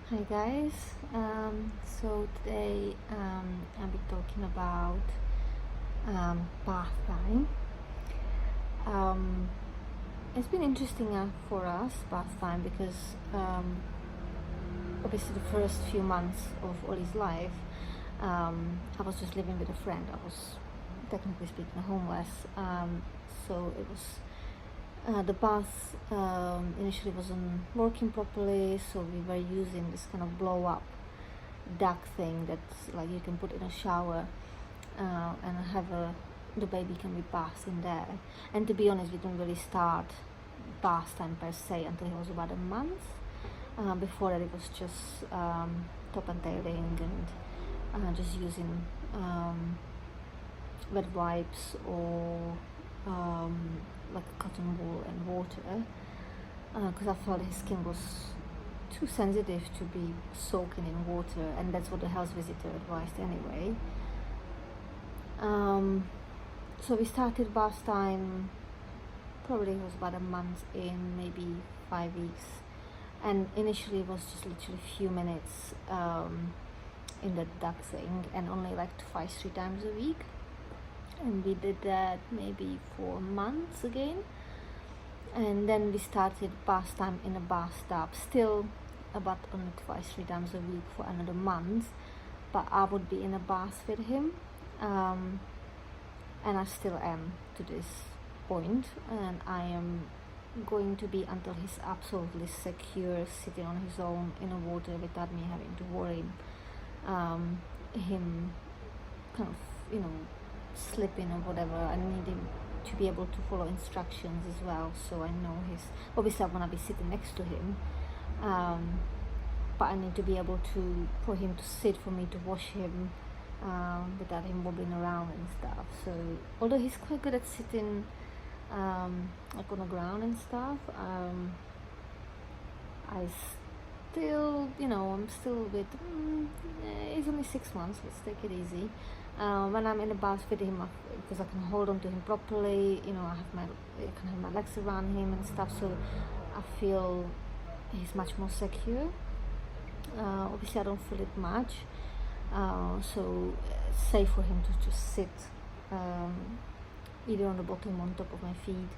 Hi guys, so today I'll be talking about bath time. It's been interesting for us bath time because obviously the first few months of Ollie's life, I was just living with a friend. I was technically speaking homeless, so it was the bath initially wasn't working properly, so we were using this kind of blow up duck thing that's like you can put in a shower and have the baby can be bathed in there. And to be honest, we didn't really start bath time per se until he was about a month. Before that, it was just top and tailing and just using wet wipes or like a cotton wool and water, because I felt his skin was too sensitive to be soaking in water, and that's what the health visitor advised anyway. So we started bath time, probably it was about a month in, maybe 5 weeks, and initially it was just literally a few minutes in the duck thing, and only like three times a week. And we did that maybe for months again, and then we started bath time in a bathtub, still about only three times a week for another month, but I would be in a bath with him, and I still am to this point, and I am going to be until he's absolutely secure sitting on his own in the water without me having to worry him kind of slipping or whatever. I need him to be able to follow instructions as well, so I know obviously I'm gonna be sitting next to him, but I need to be able to for him to sit, for me to wash him without him wobbling around and stuff. So although he's quite good at sitting like on the ground and stuff, I still, I'm still a bit, he's only 6 months, let's take it easy. When I'm in the bath with him, because I can hold on to him properly, I can have my legs around him and stuff, so I feel he's much more secure. Obviously I don't feel it much, so it's safe for him to just sit either on the bottom or on top of my feet.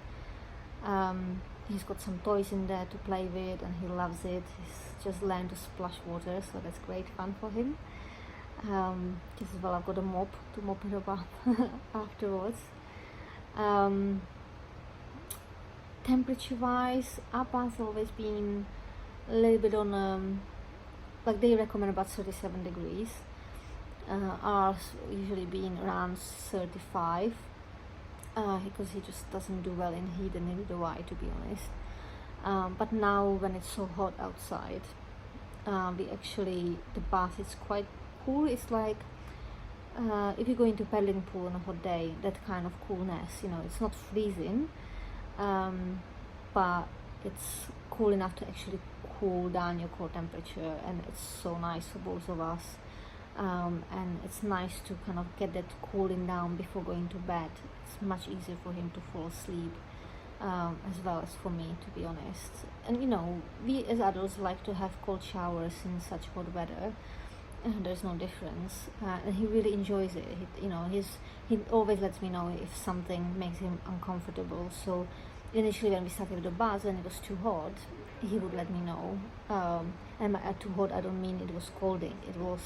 He's got some toys in there to play with and he loves it. He's just learned to splash water, so that's great fun for him. Just as well, I've got a mop to mop it up afterwards. Temperature wise, our bath's always been a little bit on like they recommend about 37 degrees. Ours usually been around 35, because he just doesn't do well in heat, and neither do I, to be honest. But now when it's so hot outside, the bath is quite cool. It's like if you go into a paddling pool on a hot day, that kind of coolness, it's not freezing, but it's cool enough to actually cool down your core temperature, and it's so nice for both of us. And it's nice to kind of get that cooling down before going to bed. It's much easier for him to fall asleep, as well as for me, to be honest. And we as adults like to have cold showers in such hot weather, and there's no difference, and he really enjoys it. He always lets me know if something makes him uncomfortable. So initially when we started with the bath, when it was too hot, he would let me know, and by too hot I don't mean it was scalding, it was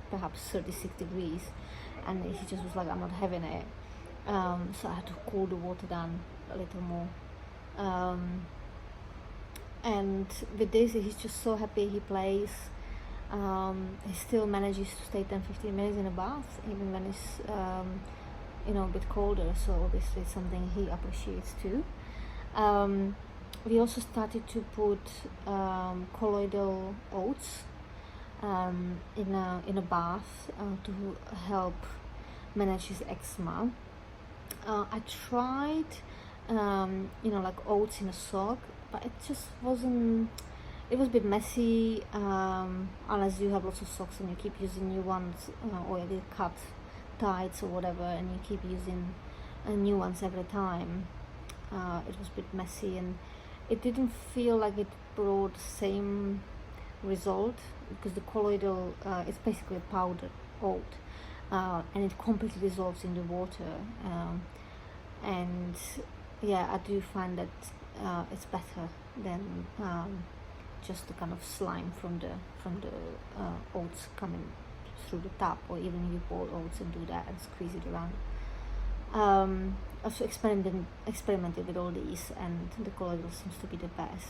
perhaps 36 degrees, and he just was like, I'm not having it. So I had to cool the water down a little more, and with this he's just so happy. He plays, he still manages to stay 10-15 minutes in a bath even when it's a bit colder, so obviously it's something he appreciates too. We also started to put colloidal oats in a bath to help manage his eczema. I tried like oats in a sock, but it just wasn't, it was a bit messy, unless you have lots of socks and you keep using new ones, or you cut tights or whatever, and you keep using new ones every time. It was a bit messy, and it didn't feel like it brought the same result, because the colloidal is basically a powdered oat, and it completely dissolves in the water, and yeah, I do find that it's better than just the kind of slime from the oats coming through the tap, or even you boil oats and do that and squeeze it around. Also experimented with all these, and the colloidal seems to be the best.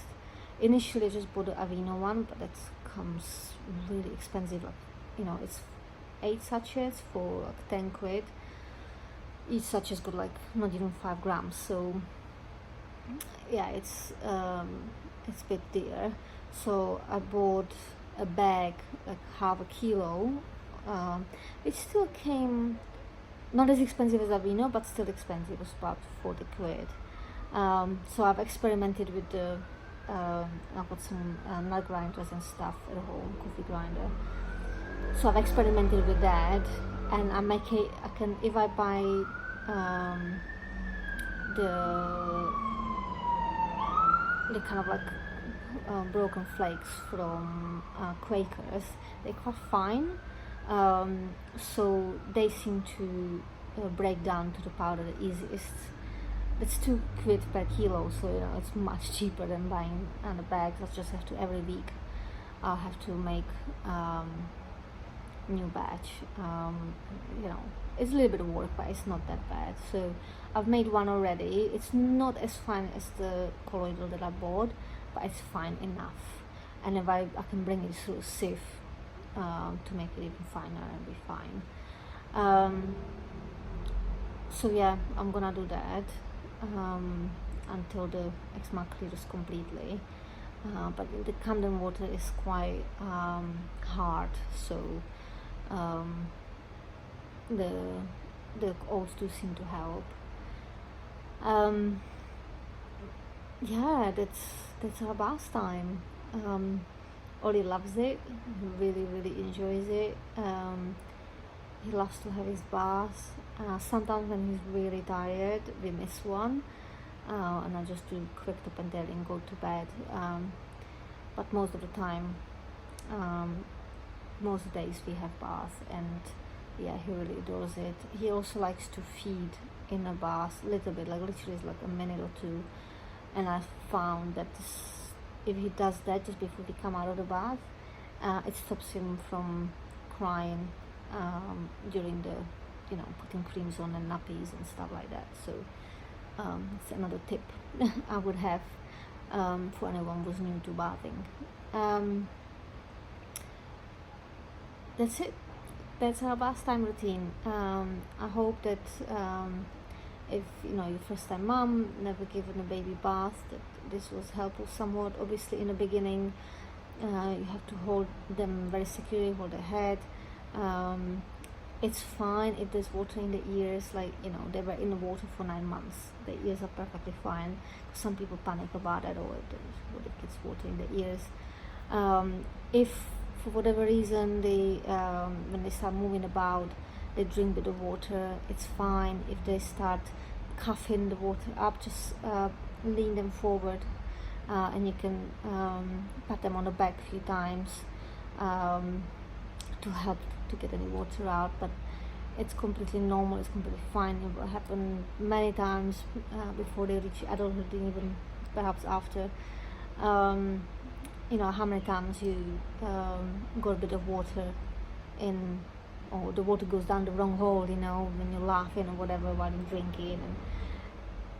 Initially I just bought the Aveeno one, but that comes really expensive, like, you know, it's 8 sachets for like 10 quid. Each sachet's got like not even 5 grams, so yeah, it's a bit dear. So I bought a bag, like half a kilo. It still came not as expensive as Aveeno, but still expensive. It was about 40 quid. So I've experimented with the I've got some nut grinders and stuff at home, coffee grinder. So I've experimented with that, and I can, if I buy the kind of like broken flakes from Quakers, they're quite fine, so they seem to break down to the powder the easiest. It's 2 quid per kilo, so you know it's much cheaper than buying the bags. I just have to, every week I'll have to make new batch. You know, it's a little bit of work, but it's not that bad. So I've made one already. It's not as fine as the colloidal that I bought, but it's fine enough. And if I can bring it through a sieve to make it even finer and be fine. So yeah, I'm gonna do that until the eczema clears completely. But the Camden water is quite hard, so the oats do seem to help. Yeah, that's our bath time. Ollie loves it. He really enjoys it. He loves to have his bath. Sometimes when he's really tired, we miss one, and I just do quick top and tail and go to bed. But most of the time, most days we have bath, and yeah, he really adores it. He also likes to feed in a bath a little bit, like literally like a minute or two, and I found that if he does that just before he come out of the bath, it stops him from crying during the, you know, putting creams on and nappies and stuff like that. So it's another tip I would have for anyone who's new to bathing. That's it. That's our bath time routine. I hope that if you know you're first time mom, never given a baby bath, that this was helpful somewhat. Obviously in the beginning you have to hold them very securely, hold their head. It's fine if there's water in the ears, like, you know, they were in the water for 9 months, the ears are perfectly fine. Some people panic about it, or what if it's water in the ears. If for whatever reason they when they start moving about, they drink a bit of water, it's fine. If they start coughing the water up, just lean them forward, and you can pat them on the back a few times to help to get any water out. But it's completely normal, it's completely fine. It will happen many times before they reach adulthood, even perhaps after. You know, how many times you got a bit of water in, or the water goes down the wrong hole, you know, when you're laughing or whatever while you're drinking, and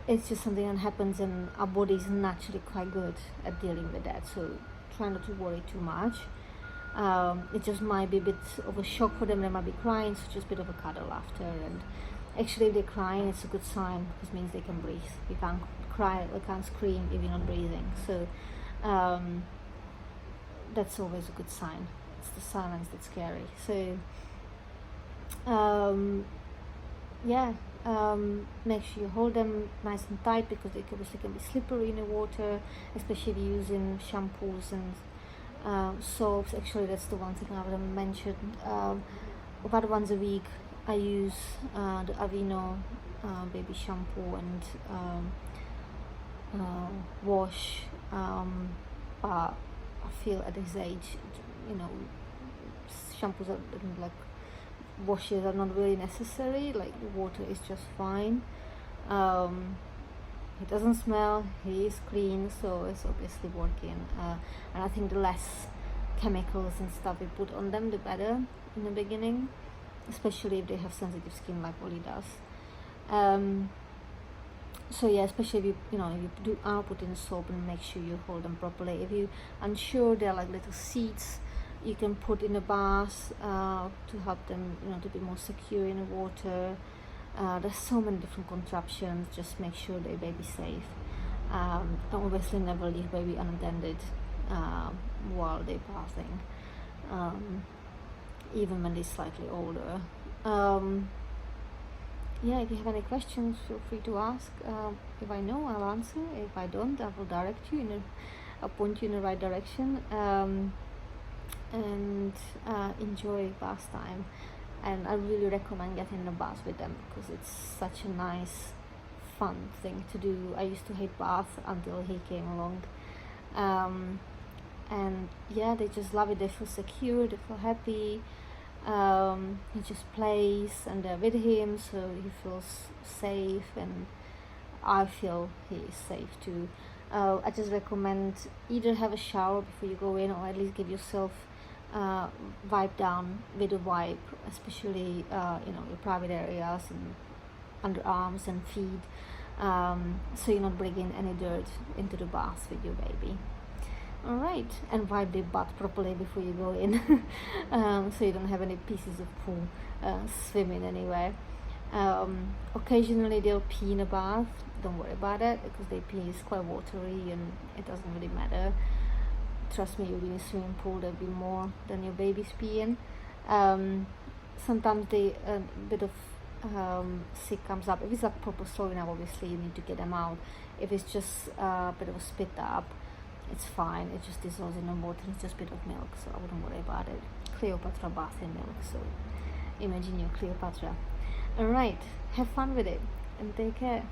it's just something that happens, and our body is naturally quite good at dealing with that, so try not to worry too much. It just might be a bit of a shock for them. They might be crying, so just a bit of a cuddle after. And actually if they're crying, it's a good sign, because it means they can breathe. You can't cry or can't scream if you're not breathing, so that's always a good sign. It's the silence that's scary. So make sure you hold them nice and tight, because they obviously can be slippery in the water, especially if you're using shampoos and soaps. Actually, that's the one thing I haven't mentioned. About once a week I use the Aveeno baby shampoo and wash, but I feel at his age, you know, shampoos are like washes are not really necessary. Like water is just fine. He doesn't smell, he is clean, so it's obviously working. And I think the less chemicals and stuff we put on them, the better in the beginning, especially if they have sensitive skin like Ollie does. So yeah, especially if you are putting soap, and make sure you hold them properly. If you unsure, they're like little seats you can put in the bath to help them, to be more secure in the water. There's so many different contraptions. Just make sure they baby safe. And obviously never leave baby unattended while they're bathing, even when they're slightly older. Yeah, if you have any questions, feel free to ask. If I know, I'll answer. If I don't, I will direct you I'll point you in the right direction. And enjoy bath time. And I really recommend getting in a bath with them, because it's such a nice, fun thing to do. I used to hate bath until he came along. And yeah, they just love it. They feel secure, they feel happy. He just plays and they're with him, so he feels safe, and I feel he is safe too. I just recommend either have a shower before you go in, or at least give yourself wipe down with a wipe, especially your private areas and underarms and feet, so you're not bringing any dirt into the bath with your baby. Alright, and wipe the butt properly before you go in, so you don't have any pieces of poo swimming anywhere. Occasionally they'll pee in a bath. Don't worry about it, because their pee is quite watery and it doesn't really matter. Trust me, you'll be in a swimming pool, there'll be more than your baby's peeing. Sometimes a bit of sick comes up. If it's like proper throwing up, obviously you need to get them out. If it's just a bit of a spit up, it's fine. It just dissolves in the water. It's just a bit of milk, so I wouldn't worry about it. Cleopatra bath in milk, so imagine you're Cleopatra. Alright, have fun with it and take care.